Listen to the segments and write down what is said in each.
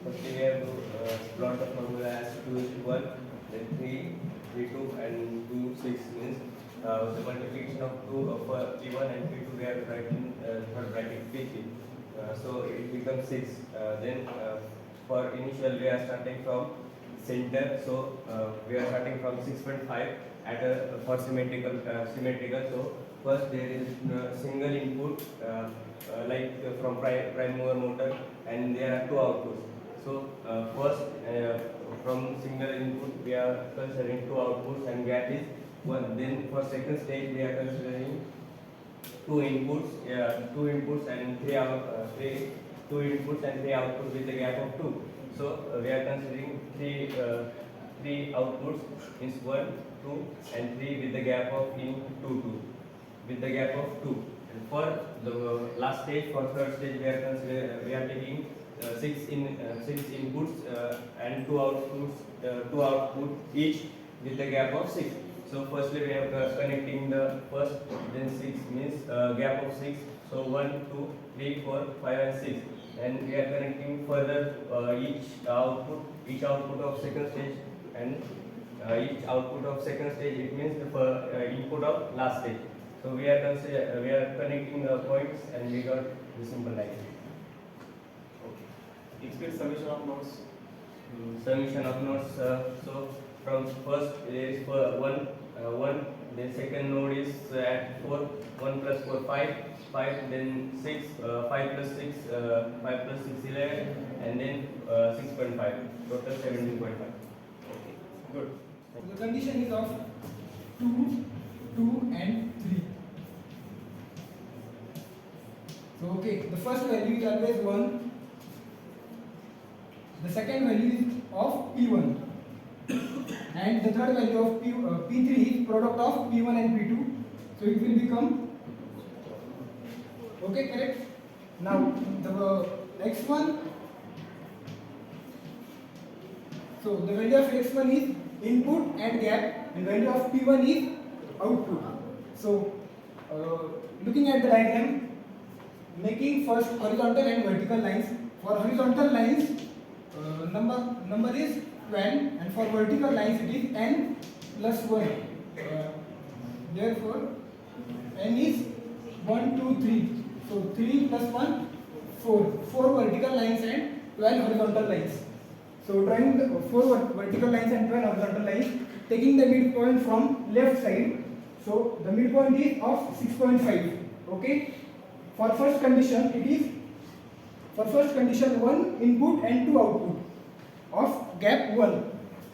Firstly, we have to plot the formula as 2 is to 1, then 3, 3, 2, and 2, 6 means the multiplication of 2 for P1 and P2 we have to write in third bracket P3. So it becomes 6. Then for initial we are starting from center, so we are starting from 6.5 at a for symmetrical. So first there is single input from prime mover motor, and there are two outputs. So first from single input we are considering two outputs and gap is 1. Then for second stage we are considering two inputs and two inputs and three outputs with a gap of 2. So we are considering three outputs is 1, 2 and 3 with the gap of 2 with the gap of 2. And for the last stage, for third stage, we are taking six inputs and two outputs each with the gap of 6. So firstly we are connecting the first, then 6 means gap of 6. So 1, 2, 3, 4, 5 and 6. And we are connecting further each output of second stage, and each output of second stage it means the input of last stage. So we are connecting the points and we got the simple line. Okay. Explain summation of nodes. Summation of nodes. So from first there is 1. Then second node is at 4. 1 plus 4 5. Then 6. 5 plus 6 11, and then 6.5. Total 17.5. Okay. Good. The condition is of 2, 2 and 3. So okay, the first value is always 1. The second value is of P1. And the third value of P3 is product of P1 and P2. So it will become, okay, correct? Now the next one. So the value of x1 is input and gap, and value of P1 is output. So looking at the diagram, making first horizontal and vertical lines. For horizontal lines, number is 12, and for vertical lines it is n plus 1. Therefore, n is 1, 2, 3. So 3 plus 1, 4. 4 vertical lines and 12 horizontal lines. So drawing the 4 vertical lines and 12 horizontal lines, taking the midpoint from left side. So the midpoint is of 6.5. Okay. For first condition, it is for first condition 1 input and 2 output of gap 1.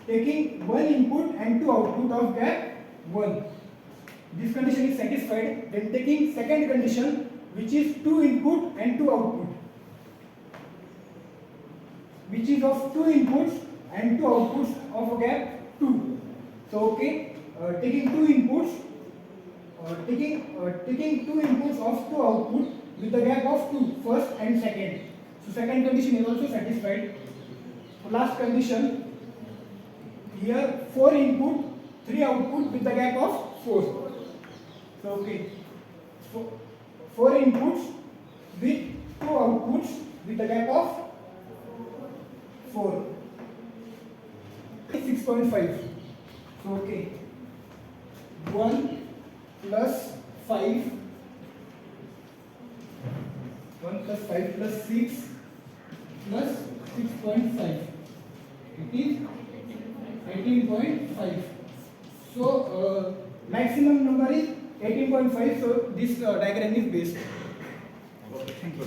Taking 1 input and 2 output of gap 1. This condition is satisfied. Then taking second condition, which is 2 input and 2 output, which is of 2 inputs and 2 outputs of a gap 2. So okay, taking 2 inputs, taking 2 inputs of 2 outputs with the gap of 2, first and second. So second condition is also satisfied. Last condition, here 4 input, 3 output with the gap of 4. So okay, 4 inputs with 2 outputs with the gap of 4. 6.5. So okay, 1 plus 5, 1 plus 5 plus 6 plus 6.5. It is 18.5. So maximum number is 18.5. So this diagram is based. Okay. Thank you.